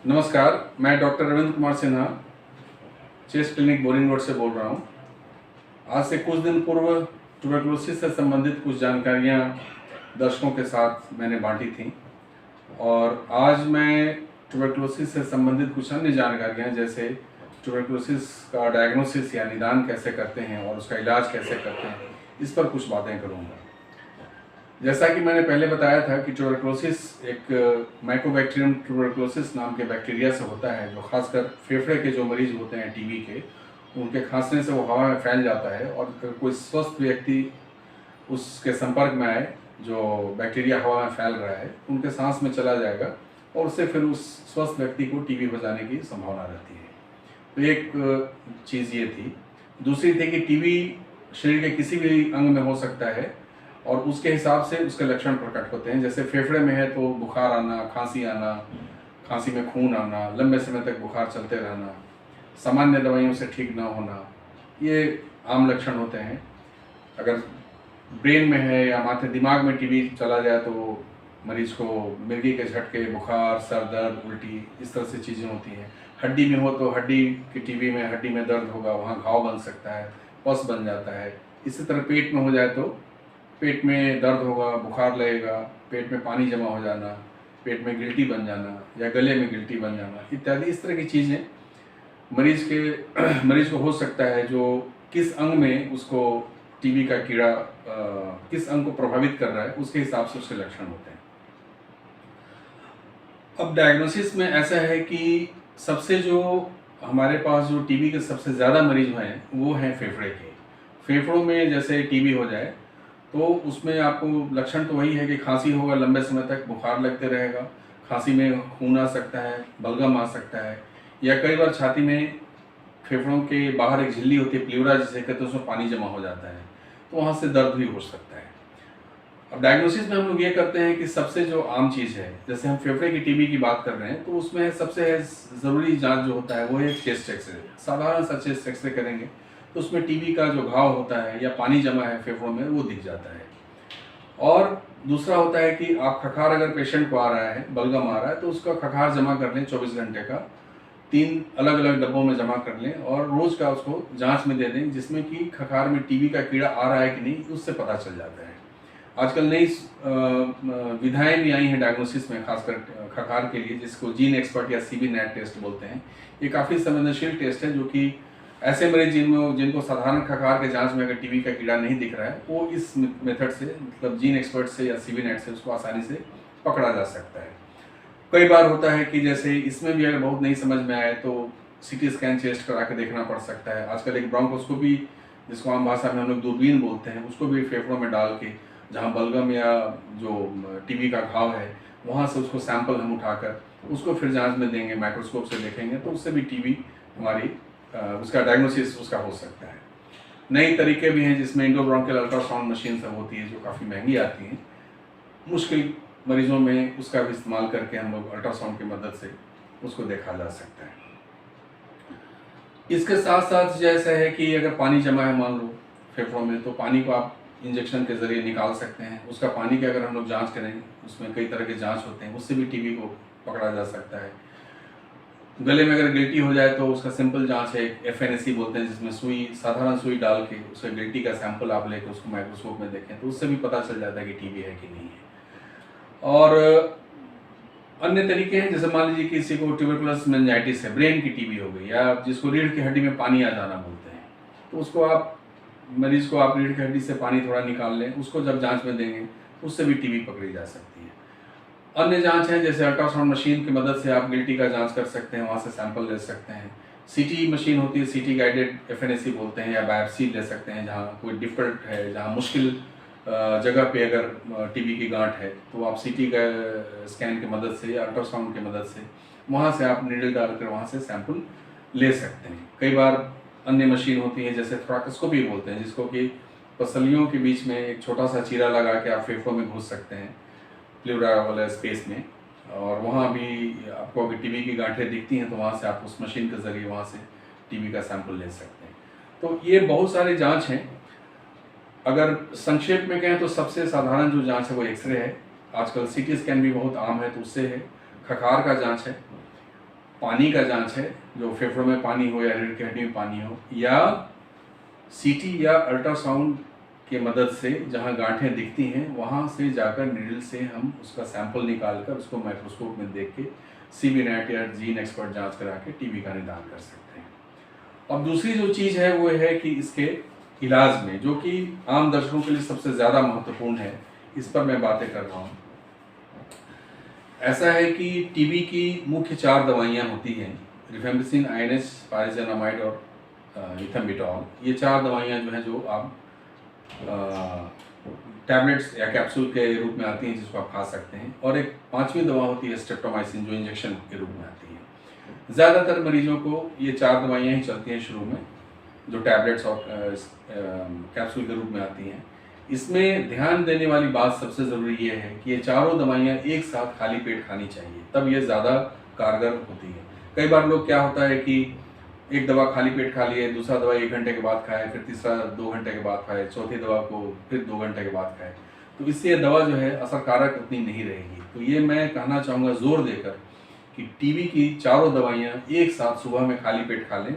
नमस्कार, मैं doctor Ravindra Kumar Sinha, chest clinic boring road से बोल रहा हूँ। आज से कुछ दिन पूर्व ट्यूबरकुलोसिस से संबंधित कुछ जानकारियाँ दर्शकों के साथ मैंने बांटी थी और आज मैं ट्यूबरकुलोसिस से संबंधित कुछ अन्य जानकारियाँ जैसे ट्यूबरकुलोसिस का डायग्नोसिस या निदान कैसे करते हैं और उसका इलाज कैसे करते हैं, इस पर कुछ बातें करूँगा। जैसा कि मैंने पहले बताया था कि ट्यूबरकुलोसिस एक माइकोबैक्टीरियम ट्यूबरकुलोसिस नाम के बैक्टीरिया से होता है, जो खासकर फेफड़े के जो मरीज होते हैं टीबी के, उनके खांसने से वो हवा में फैल जाता है और अगर कोई स्वस्थ व्यक्ति उसके संपर्क में आए जो बैक्टीरिया हवा में फैल रहा है, उनके सांस में चला जाएगा और उससे फिर उस स्वस्थ व्यक्ति को टीबी हो जाने की संभावना रहती है। तो एक चीज़ ये थी। दूसरी थी कि टीबी शरीर के किसी भी अंग में हो सकता है और उसके हिसाब से उसके लक्षण प्रकट होते हैं। जैसे फेफड़े में है तो बुखार आना, खांसी में खून आना, लंबे समय तक बुखार चलते रहना, सामान्य दवाइयों से ठीक ना होना, ये आम लक्षण होते हैं। अगर ब्रेन में है या माथे दिमाग में टीबी चला जाए तो मरीज को मिर्गी के झटके, बुखार, सर दर्द, उल्टी, इस तरह से चीज़ें होती हैं। हड्डी में हो तो हड्डी की टीबी में हड्डी में दर्द होगा, वहाँ घाव बन सकता है, पस बन जाता है। इसी तरह पेट में हो जाए तो पेट में दर्द होगा, बुखार लगेगा, पेट में पानी जमा हो जाना, पेट में गिल्टी बन जाना या गले में गिल्टी बन जाना इत्यादि इस तरह की चीज़ें मरीज को हो सकता है, जो किस अंग में उसको टीबी का कीड़ा किस अंग को प्रभावित कर रहा है उसके हिसाब से उसके लक्षण होते हैं। अब डायग्नोसिस में ऐसा है कि सबसे जो हमारे पास जो टीबी के सबसे ज़्यादा मरीज हैं वो हैं फेफड़े के। फेफड़ों में जैसे टीबी हो जाए तो उसमें आपको लक्षण तो वही है कि खांसी होगा, लंबे समय तक बुखार लगते रहेगा, खांसी में खून आ सकता है, बलगम आ सकता है, या कई बार छाती में फेफड़ों के बाहर एक झिल्ली होती है, प्लीवरा जिसे कहते हैं, उसमें पानी जमा हो जाता है, तो वहाँ से दर्द भी हो सकता है। अब डायग्नोसिस में हम लोग ये करते हैं कि सबसे जो आम चीज़ है, जैसे हम फेफड़े की टीबी की बात कर रहे हैं तो उसमें सबसे ज़रूरी जांच जो होता है वो है चेस्ट एक्सरे। साधारण सा चेस्ट एक्सरे करेंगे तो उसमें टीबी का जो घाव होता है या पानी जमा है फेफड़ों में वो दिख जाता है। और दूसरा होता है कि आप खखार अगर पेशेंट को आ रहा है, बलगम आ रहा है, तो उसका खखार जमा कर लें 24 घंटे का, 3 अलग अलग डब्बों में जमा कर लें और रोज़ का उसको जांच में दे दें, जिसमें कि खखार में टीबी का कीड़ा आ रहा है कि नहीं उससे पता चल जाता है। आजकल नई विधाएं भी आई हैं डायग्नोसिस में, खासकर खखार के लिए, जिसको जीन एक्सपर्ट या सीबी नेट टेस्ट बोलते हैं। ये काफ़ी संवेदनशील टेस्ट है, जो कि ऐसे मरीज जिनको साधारण खखार के जांच में अगर टीबी का कीड़ा नहीं दिख रहा है, वो इस मेथड से, मतलब जीन एक्सपर्ट से या सीबी नेट से उसको आसानी से पकड़ा जा सकता है। कई बार होता है कि जैसे इसमें भी अगर बहुत नहीं समझ में आए तो सीटी स्कैन चेस्ट करा के देखना पड़ सकता है। आजकल एक ब्रोंकोस्कोपी, जिसको आम भाषा में हम लोग दूरबीन बोलते हैं, उसको भी फेफड़ों में डाल के जहाँ बलगम या जो टीबी का घाव है वहाँ से उसको सैंपल हम उठाकर उसको फिर जांच में देंगे, माइक्रोस्कोप से देखेंगे, तो उससे भी टीबी हमारी उसका डायग्नोसिस उसका हो सकता है। नई तरीके भी हैं जिसमें इंडोब्रोंकियल अल्ट्रासाउंड मशीन सब होती है, जो काफ़ी महंगी आती हैं। मुश्किल मरीजों में उसका भी इस्तेमाल करके हम लोग अल्ट्रासाउंड की मदद से उसको देखा जा सकता है। इसके साथ साथ जैसा है कि अगर पानी जमा है मान लो फेफड़ों में, तो पानी को आप इंजेक्शन के ज़रिए निकाल सकते हैं। उसका पानी की अगर हम लोग जांच करें, उसमें कई तरह के जांच होते हैं, उससे भी टीबी को पकड़ा जा सकता है। गले में अगर गिल्टी हो जाए तो उसका सिंपल जांच है, FNAC बोलते हैं, जिसमें सुई, साधारण सुई डाल के उसका गिल्टी का सैंपल आप लेकर उसको माइक्रोस्कोप में देखें, तो उससे भी पता चल जाता है कि टीबी है कि नहीं है। और अन्य तरीके हैं, जैसे मान लीजिए किसी को ट्यूबरकुलस मेनिंजाइटिस है, ब्रेन की टीबी हो गई, या जिसको रीढ़ की हड्डी में पानी आ जाना बोलते हैं, तो उसको आप मरीज को आप रीढ़ की हड्डी से पानी थोड़ा निकाल लें, उसको जब जांच में देंगे उससे भी टीबी पकड़ी जा सकती है। अन्य जांच है, जैसे अल्ट्रासाउंड मशीन की मदद से आप गिल्टी का जांच कर सकते हैं, वहाँ से सैंपल ले सकते हैं। सीटी मशीन होती है, सीटी गाइडेड FNAC बोलते हैं, या बायोप्सी ले सकते हैं, जहाँ कोई डिफिकल्ट है, जहाँ मुश्किल जगह पे अगर टीबी की गांठ है, तो आप सीटी का स्कैन की मदद से या अल्ट्रासाउंड की मदद से वहाँ से आप नीडल डालकर वहाँ से सैंपल ले सकते हैं। कई बार अन्य मशीन होती है, जैसे थोरैकोस्कोपी बोलते हैं, जिसको कि पसलियों के बीच में एक छोटा सा चीरा लगा के आप फेफड़ों में घुस सकते हैं, प्लीवरा वाला स्पेस में, और वहाँ भी आपको अगर टीबी की गांठें दिखती हैं तो वहाँ से आप उस मशीन के ज़रिए वहाँ से टीबी का सैंपल ले सकते हैं। तो ये बहुत सारे जांच हैं। अगर संक्षेप में कहें तो सबसे साधारण जो जांच है वो एक्सरे है। आजकल CT स्कैन भी बहुत आम है, तो उससे है। खखार का जांच है, पानी का जांच है, जो फेफड़ों में पानी हो या रीढ़ की हड्डी में पानी हो, या सीटी या अल्ट्रासाउंड के मदद से जहाँ गांठें दिखती हैं वहाँ से जाकर नीडल से हम उसका सैंपल निकाल कर उसको माइक्रोस्कोप में देख के सीबी नेट या जीन एक्सपर्ट जांच करा के टीबी का निदान कर सकते हैं। और दूसरी जो चीज़ है वो है कि इसके इलाज में, जो कि आम दर्शकों के लिए सबसे ज़्यादा महत्वपूर्ण है, इस पर मैं बातें कर रहा हूँ। ऐसा है कि टीबी की मुख्य 4 दवाइयाँ होती हैं, रिफेम्पिसिन, आईएनएच, पाइरिजानामाइड और इथेम्बिटॉल। ये 4 दवाइयाँ जो हैं, जो आप टैबलेट्स या कैप्सूल के रूप में आती हैं, जिसको आप खा सकते हैं। और एक 5वीं दवा होती है स्ट्रेप्टोमाइसिन, जो इंजेक्शन के रूप में आती है। ज़्यादातर मरीजों को ये 4 दवाइयाँ ही चलती हैं शुरू में, जो टैबलेट्स और कैप्सूल के रूप में आती हैं। इसमें ध्यान देने वाली बात सबसे ज़रूरी ये है कि ये चारों दवाइयाँ एक साथ खाली पेट खानी चाहिए, तब ये ज़्यादा कारगर होती है। कई बार लोग क्या होता है कि एक दवा खाली पेट खा लिए, दूसरा दवा 1 घंटे के बाद खाए, फिर तीसरा 2 घंटे के बाद खाए, चौथी दवा को फिर 2 घंटे के बाद खाए, तो इससे दवा जो है असरकारक उतनी नहीं रहेगी। तो ये मैं कहना चाहूँगा ज़ोर देकर कि टीबी की चारों दवाइयाँ एक साथ सुबह में खाली पेट खा लें।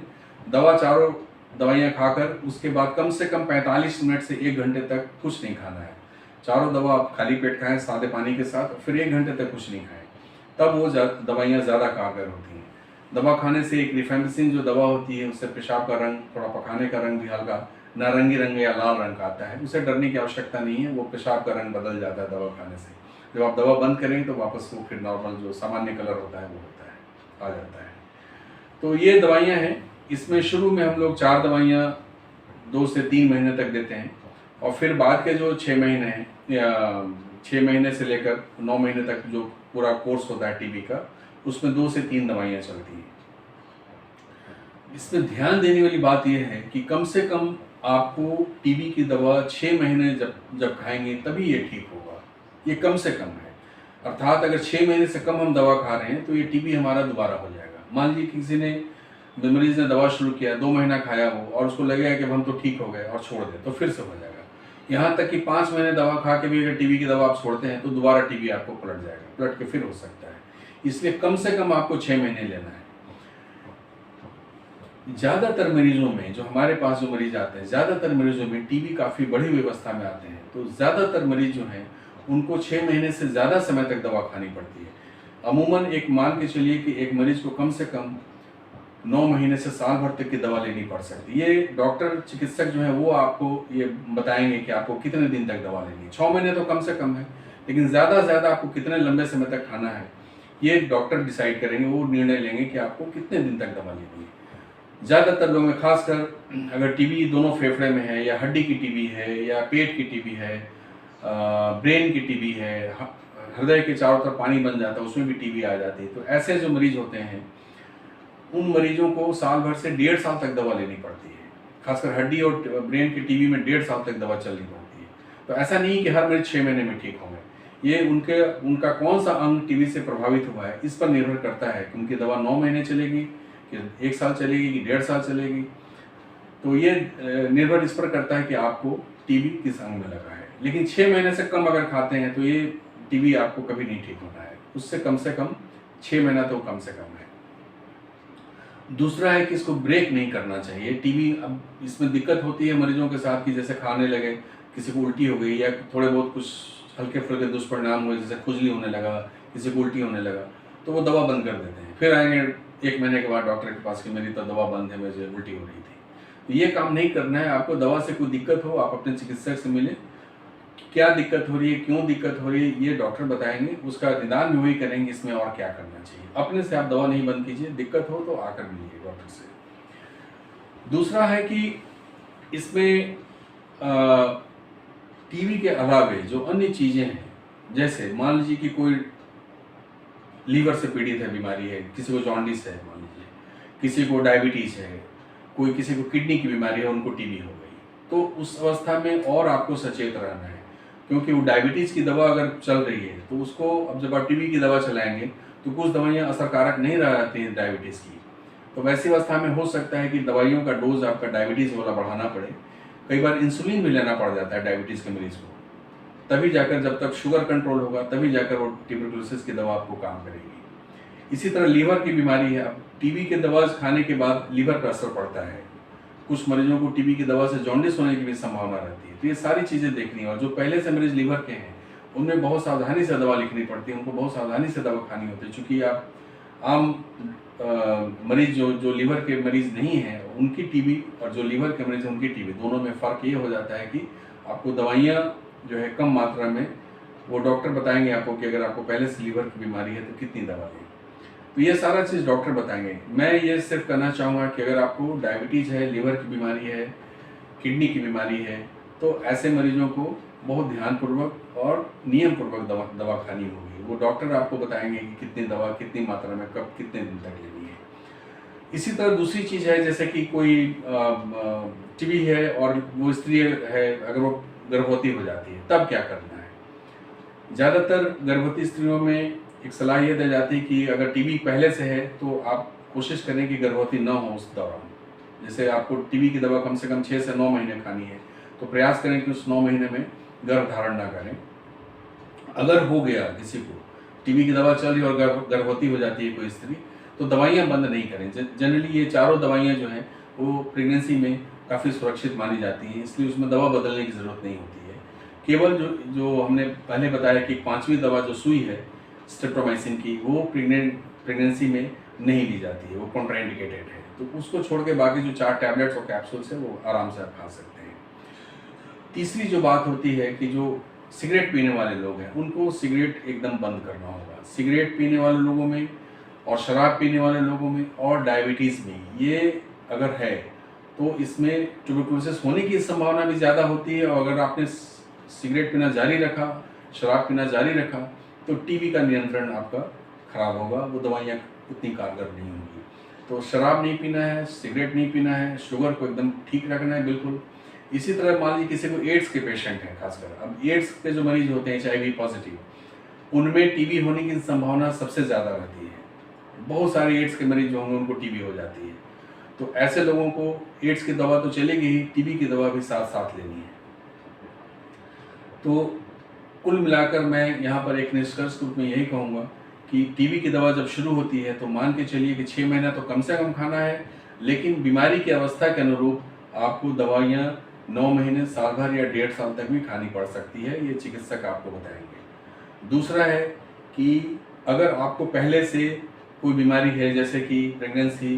चारों दवाइयाँ खाकर उसके बाद कम से कम 45 मिनट से 1 घंटे तक कुछ नहीं खाना है। चारों दवा आप खाली पेट खाएं सादे पानी के साथ, फिर 1 घंटे तक कुछ नहीं खाएं, तब वो दवाइयाँ ज़्यादा कारगर होती हैं। दवा खाने से एक रिफेम्पिसिन जो दवा होती है, उससे पेशाब का रंग, थोड़ा पखाने का रंग भी हल्का नारंगी रंग या लाल रंग का आता है। उसे डरने की आवश्यकता नहीं है, वो पेशाब का रंग बदल जाता है दवा खाने से। जब आप दवा बंद करेंगे तो वापस वो फिर नॉर्मल जो सामान्य कलर होता है वो होता है, आ जाता है। तो ये दवाइयाँ हैं। इसमें शुरू में हम लोग 4 दवाइयाँ 2 से 3 महीने तक देते हैं, और फिर बाद के जो 6 महीने हैं या 6 महीने से लेकर 9 महीने तक जो पूरा कोर्स होता है टीबी का, उसमें 2 से 3 दवाइयाँ चलती हैं। इसमें ध्यान देने वाली बात यह है कि कम से कम आपको टीबी की दवा 6 महीने जब खाएंगे तभी ये ठीक होगा। ये कम से कम है, अर्थात अगर 6 महीने से कम हम दवा खा रहे हैं तो ये टीबी हमारा दोबारा हो जाएगा। मान लीजिए किसी ने मरीज ने दवा शुरू किया, 2 महीना खाया हो और उसको लगेगा कि हम तो ठीक हो गए और छोड़ दें, तो फिर से हो जाएगा। यहाँ तक कि 5 महीने दवा खा के भी अगर टीबी की दवा आप छोड़ते हैं तो दोबारा टीबी आपको पलट जाएगा, पलट के फिर हो सकता है। इसलिए कम से कम आपको 6 महीने लेना है। ज़्यादातर मरीजों में, जो हमारे पास जो मरीज आते हैं, ज़्यादातर मरीजों में टीबी काफ़ी बड़ी व्यवस्था में आते हैं, तो ज़्यादातर मरीज जो हैं उनको 6 महीने से ज़्यादा समय तक दवा खानी पड़ती है। अमूमन एक मान के चलिए कि एक मरीज को कम से कम 9 महीने से साल भर तक की दवा लेनी पड़ सकती है। ये डॉक्टर, चिकित्सक जो है वो आपको ये बताएंगे कि आपको कितने दिन तक दवा लेनी है। 6 महीने तो कम से कम है, लेकिन ज़्यादा से ज़्यादा आपको कितने लंबे समय तक खाना है ये डॉक्टर डिसाइड करेंगे, वो निर्णय लेंगे कि आपको कितने दिन तक दवा लेनी है। ज़्यादातर लोगों में, खासकर अगर टीबी दोनों फेफड़े में है, या हड्डी की टीबी है, या पेट की टीबी है, ब्रेन की टीबी है, हृदय के चारों तरफ पानी बन जाता है, उसमें भी टीबी आ जाती है, तो ऐसे जो मरीज होते हैं उन मरीजों को साल भर से 1.5 साल तक दवा लेनी पड़ती है। खासकर हड्डी और ब्रेन की टीबी में 1.5 साल तक दवा चलनी पड़ती है। तो ऐसा नहीं कि हर मरीज 6 महीने में ठीक होंगे। ये उनका कौन सा अंग टीबी से प्रभावित हुआ है इस पर निर्भर करता है कि उनकी दवा 9 महीने चलेगी कि 1 साल चलेगी कि 1.5 साल चलेगी। तो ये निर्भर इस पर करता है कि आपको टीबी किस अंग में लगा है। लेकिन 6 महीने से कम अगर खाते हैं तो ये टीबी आपको कभी नहीं ठीक होना है, उससे कम से कम 6 महीना तो कम से कम है। दूसरा है कि इसको ब्रेक नहीं करना चाहिए। टीबी, अब इसमें दिक्कत होती है मरीजों के साथ कि जैसे खाने लगे, किसी को उल्टी हो गई या थोड़े बहुत कुछ हल्के फुल्के दुष्परिणाम हुए, जैसे खुजली होने लगा, किसी को उल्टी होने लगा, तो वो दवा बंद कर देते हैं। फिर आएंगे 1 महीने के बाद डॉक्टर के पास कि मेरी तो दवा बंद है, मुझे उल्टी हो रही थी। तो ये काम नहीं करना है। आपको दवा से कोई दिक्कत हो, आप अपने चिकित्सक से मिलें, क्या दिक्कत हो रही है, क्यों दिक्कत हो रही है, ये डॉक्टर बताएंगे, उसका निदान भी वही करेंगे इसमें और क्या करना चाहिए। अपने से आप दवा नहीं बंद कीजिए, दिक्कत हो तो आकर मिलिए डॉक्टर से। दूसरा है कि इसमें टीबी के अलावे जो अन्य चीज़ें हैं, जैसे मान लीजिए कि कोई लीवर से पीड़ित है, बीमारी है, किसी को जॉन्डिस है, मान लीजिए किसी को डायबिटीज़ है, किसी को किडनी की बीमारी है, उनको टीबी हो गई, तो उस अवस्था में और आपको सचेत रहना है, क्योंकि वो डायबिटीज़ की दवा अगर चल रही है तो उसको, अब जब आप टीबी की दवा चलाएंगे तो कुछ दवाइयाँ असरकारक नहीं रह जाती हैं डायबिटीज़ की, तो वैसी अवस्था में हो सकता है कि दवाइयों का डोज आपका डायबिटीज़ वाला बढ़ाना पड़े। कई बार इंसुलिन भी लेना पड़ जाता है डायबिटीज़ के मरीज़ को, तभी जाकर, जब तक शुगर कंट्रोल होगा तभी जाकर वो ट्यूबरकुलोसिस की दवा आपको काम करेगी। इसी तरह लीवर की बीमारी है। अब टीबी के दवा खाने के बाद लीवर पर असर पड़ता है, कुछ मरीजों को टीबी की दवा से जॉन्डिस होने की भी संभावना रहती है। तो ये सारी चीज़ें देखनी है, और जो पहले से मरीज लीवर के हैं उनमें बहुत सावधानी से दवा लिखनी पड़ती है, उनको बहुत सावधानी से दवा खानी होती है। चूँकि आप आम मरीज जो लीवर के मरीज नहीं हैं उनकी टीबी, और जो लीवर के मरीज हैं उनकी टीबी, दोनों में फ़र्क ये हो जाता है कि आपको दवाइयाँ जो है कम मात्रा में, वो डॉक्टर बताएंगे आपको कि अगर आपको पहले से लीवर की बीमारी है तो कितनी दवा लें। तो ये सारा चीज़ डॉक्टर बताएंगे। मैं ये सिर्फ कहना चाहूँगा कि अगर आपको डायबिटीज़ है, लीवर की बीमारी है, किडनी की बीमारी है, तो ऐसे मरीजों को बहुत ध्यानपूर्वक और नियमपूर्वक दवा खानी होगी। वो डॉक्टर आपको बताएंगे कि कितनी दवा कितनी मात्रा में कब कितने दिन तक लेनी है। इसी तरह दूसरी चीज़ है, जैसे कि कोई टीबी है और वो स्त्री है, अगर वो गर्भवती हो जाती है तब क्या करना है। ज़्यादातर गर्भवती स्त्रियों में एक सलाह ये दी जाती है कि अगर टीबी पहले से है तो आप कोशिश करें कि गर्भवती न हो उस दौरान। जैसे आपको टीबी की दवा कम से कम 6 से 9 महीने खानी है, तो प्रयास करें कि उस 9 महीने में गर्भ धारण ना करें। अगर हो गया किसी को टीबी की दवा चल रही और गर्भवती हो जाती है कोई स्त्री, तो दवाइयाँ बंद नहीं करें। जनरली ये चारों दवाइयाँ जो हैं वो प्रेगनेंसी में काफ़ी सुरक्षित मानी जाती हैं, इसलिए उसमें दवा बदलने की ज़रूरत नहीं होती है। केवल जो हमने पहले बताया कि 5वीं दवा जो सुई है स्ट्रेप्टोमाइसिन की, वो प्रेगनेंसी में नहीं ली जाती है, वो कॉन्ट्राइंडिकेटेड है। तो उसको छोड़ के बाकी जो 4 टैबलेट्स और कैप्सूल्स हैं वो आराम से आप खा सकते हैं। तीसरी जो बात होती है कि जो सिगरेट पीने वाले लोग हैं उनको सिगरेट एकदम बंद करना होगा। सिगरेट पीने वाले लोगों में और शराब पीने वाले लोगों में और डायबिटीज़ में ये अगर है तो इसमें ट्यूबरकुलोसिस होने की संभावना भी ज़्यादा होती है। और अगर आपने सिगरेट पीना जारी रखा, शराब पीना जारी रखा, तो टीबी का नियंत्रण आपका खराब होगा, वो दवाइयाँ उतनी कारगर नहीं होंगी। तो शराब नहीं पीना है, सिगरेट नहीं पीना है, शुगर को एकदम ठीक रखना है बिल्कुल। इसी तरह मान लीजिए किसी को एड्स के पेशेंट हैं खासकर, अब एड्स के जो मरीज होते हैं HIV पॉजिटिव, उनमें टीबी होने की संभावना सबसे ज़्यादा रहती है। बहुत सारे एड्स के मरीज जो होंगे उनको टीबी हो जाती है। तो ऐसे लोगों को एड्स की दवा तो चलेगी ही, टीबी की दवा भी साथ साथ लेनी है। तो कुल मिलाकर मैं यहाँ पर एक निष्कर्ष के रूप में यही कहूँगा कि टीबी की दवा जब शुरू होती है तो मान के चलिए कि 6 महीना तो कम से कम खाना है, लेकिन बीमारी की अवस्था के अनुरूप आपको दवाइयाँ 9 महीने, साल भर या 1.5 साल तक भी खानी पड़ सकती है, ये चिकित्सक आपको बताएंगे। दूसरा है कि अगर आपको पहले से कोई बीमारी है, जैसे कि प्रेगनेंसी,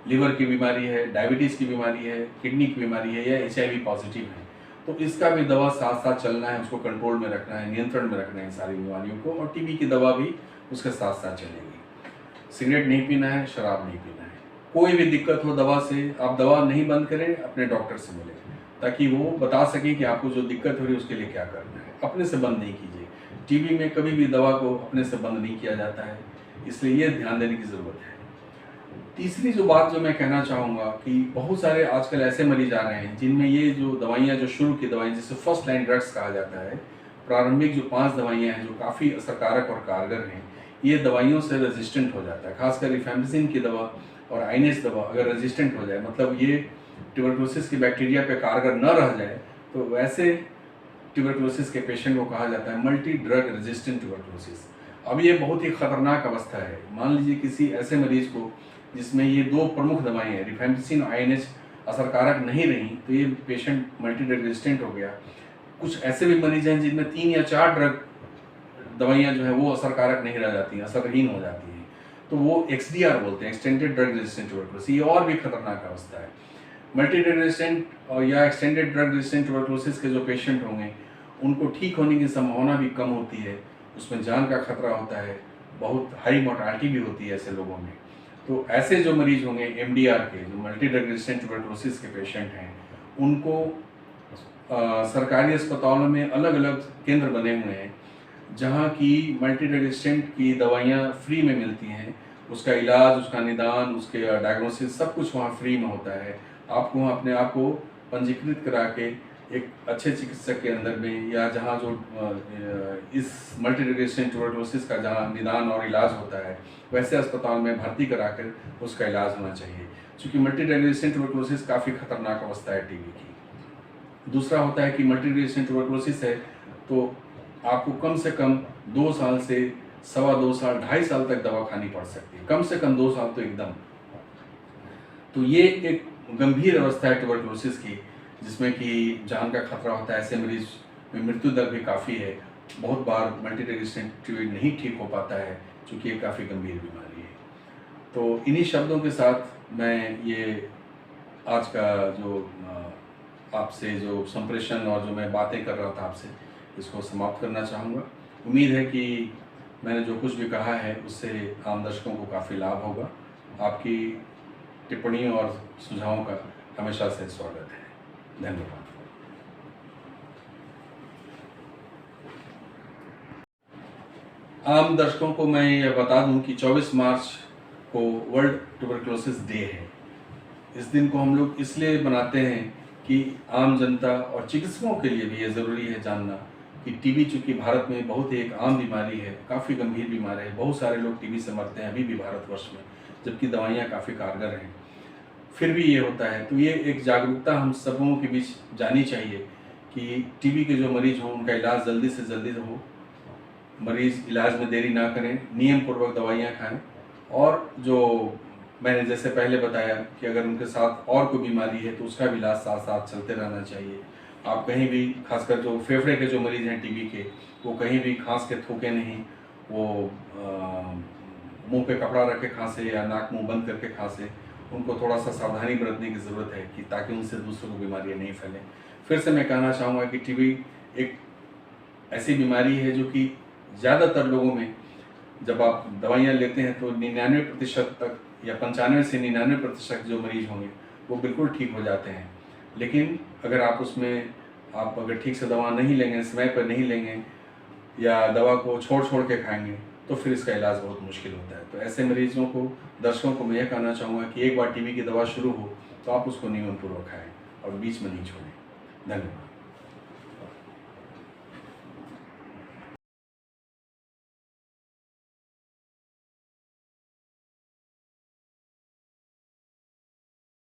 लीवर की बीमारी है, डायबिटीज़ की बीमारी है, किडनी की बीमारी है या HIV पॉजिटिव है, तो इसका भी दवा साथ साथ चलना है, उसको कंट्रोल में रखना है, नियंत्रण में रखना है सारी बीमारियों को, और टीबी की दवा भी उसके साथ साथ चलेगी। सिगरेट नहीं पीना है, शराब नहीं पीना है। कोई भी दिक्कत हो दवा से, आप दवा नहीं बंद करें, अपने डॉक्टर से मिलें ताकि वो बता सकें कि आपको जो दिक्कत हो रही है उसके लिए क्या करना है। अपने से बंद नहीं कीजिए। टीबी में कभी भी दवा को अपने से बंद नहीं किया जाता है, इसलिए ये ध्यान देने की ज़रूरत है। तीसरी जो बात जो मैं कहना चाहूँगा कि बहुत सारे आजकल ऐसे मरीज आ रहे हैं जिनमें ये जो दवाइयाँ, जो शुरू की दवाइयाँ जिसे फर्स्ट लाइन ड्रग्स कहा जाता है, प्रारंभिक जो 5 दवाइयाँ हैं जो काफ़ी असरकारक और कारगर हैं, ये दवाइयों से रेजिस्टेंट हो जाता है। खासकर रिफैम्पिसिन की दवा और आइनेस दवा अगर रेजिस्टेंट हो जाए, मतलब ये ट्यूबरकुलोसिस की बैक्टीरिया पे कारगर न रह जाए, तो वैसे ट्यूबरकुलोसिस के पेशेंट को कहा जाता है मल्टी ड्रग रेजिस्टेंट ट्यूबरकुलोसिस। अब ये बहुत ही खतरनाक अवस्था है। मान लीजिए किसी ऐसे मरीज को जिसमें ये 2 प्रमुख दवाएं हैं, रिफैम्पिसिन और आइनेस, असरकारक नहीं रही, तो ये पेशेंट मल्टी ड्रग रेजिस्टेंट हो गया। कुछ ऐसे भी मरीज हैं जिनमें 3 या 4 ड्रग दवाइयाँ जो है वो असरकारक नहीं रह जाती हैं, असरहीन हो जाती हैं, तो वो XDR बोलते हैं, एक्सटेंडेड ड्रग रेजिस्टेंट ट्यूबरकुलोसिस। ये और भी खतरनाक अवस्था है। मल्टी ड्रग रेजिस्टेंट और या एक्सटेंडेड ड्रग रेजिस्टेंट ट्यूबरकुलोसिस के जो पेशेंट होंगे उनको ठीक होने की संभावना भी कम होती है, उसमें जान का खतरा होता है, बहुत हाई मोर्टालिटी भी होती है ऐसे लोगों में। तो ऐसे जो मरीज होंगे MDR के, जो मल्टी ड्रग रेजिस्टेंट ट्यूबरकुलोसिस के पेशेंट हैं, उनको सरकारी अस्पतालों में अलग अलग केंद्र बने हुए हैं जहाँ की मल्टी ड्रग रेजिस्टेंट की दवाइयाँ फ्री में मिलती हैं। उसका इलाज, उसका निदान, उसके डायग्नोसिस सब कुछ वहाँ फ्री में होता है। आपको वहाँ अपने आप को पंजीकृत करा के एक अच्छे चिकित्सक के अंदर में, या जहाँ जो इस मल्टी ड्रग रेजिस्टेंट ट्यूबरकुलोसिस का जहाँ निदान और इलाज होता है, वैसे अस्पताल में भर्ती कराकर उसका इलाज होना चाहिए। क्योंकि मल्टी ड्रग रेजिस्टेंट ट्यूबरकुलोसिस काफ़ी खतरनाक अवस्था है टीबी की। दूसरा होता है कि मल्टी ड्रग रेजिस्टेंट ट्यूबरकुलोसिस है तो आपको कम से कम 2 साल से 2.25 साल 2.5 साल तक दवा खानी पड़ सकती है, कम से कम 2 साल तो एकदम। तो ये एक गंभीर अवस्था है ट्यूबरकुलोसिस की, जिसमें कि जान का खतरा होता है। ऐसे मरीज में मृत्यु दर भी काफ़ी है। बहुत बार मल्टी रेजिस्टेंट ट्रीटमेंट नहीं ठीक हो पाता है, चूँकि ये काफ़ी गंभीर बीमारी है। तो इन्हीं शब्दों के साथ मैं ये आज का जो आपसे जो संप्रेषण और जो मैं बातें कर रहा था आपसे, इसको समाप्त करना चाहूँगा। उम्मीद है कि मैंने जो कुछ भी कहा है उससे आम दर्शकों को काफ़ी लाभ होगा। आपकी टिप्पणियों और सुझावों का हमेशा से स्वागत है। धन्यवाद। आम दर्शकों को मैं यह बता दूं कि 24 मार्च को वर्ल्ड ट्यूबरकुलोसिस डे है। इस दिन को हम लोग इसलिए मनाते हैं कि आम जनता और चिकित्सकों के लिए भी ये ज़रूरी है जानना कि टीबी चूँकि भारत में बहुत ही एक आम बीमारी है, काफ़ी गंभीर बीमारी है। बहुत सारे लोग टीबी से मरते हैं अभी भी भारतवर्ष में, जबकि दवाइयाँ काफ़ी कारगर हैं, फिर भी ये होता है। तो ये एक जागरूकता हम सब लोगों के बीच जानी चाहिए कि टीबी के जो मरीज हों उनका इलाज जल्दी से जल्दी हो, मरीज़ इलाज में देरी ना करें, नियम पूर्वक दवाइयाँ खाएं। और जो मैंने जैसे पहले बताया कि अगर उनके साथ और कोई बीमारी है तो उसका भी इलाज साथ साथ चलते रहना चाहिए। आप कहीं भी, खासकर जो फेफड़े के जो मरीज़ हैं टीबी के, वो कहीं भी खांस के थूके नहीं, वो मुंह पे कपड़ा रख के खांसे या नाक मुंह बंद करके खांसे। उनको थोड़ा सा सावधानी बरतने की ज़रूरत है कि ताकि उनसे दूसरों को बीमारियाँ नहीं फैलें। फिर से मैं कहना चाहूँगा कि टीबी एक ऐसी बीमारी है जो कि ज़्यादातर लोगों में जब आप दवाइयाँ लेते हैं तो 99% तक या 95 से 99% जो मरीज होंगे वो बिल्कुल ठीक हो जाते हैं। लेकिन अगर आप अगर ठीक से दवा नहीं लेंगे, समय पर नहीं लेंगे या दवा को छोड़ के खाएंगे तो फिर इसका इलाज बहुत मुश्किल होता है। तो ऐसे मरीजों को, दर्शकों को मैं यह कहना चाहूँगा कि एक बार टीबी की दवा शुरू हो तो आप उसको नियमपूर्वक खाएँ और बीच में नहीं छोड़ें। धन्यवाद।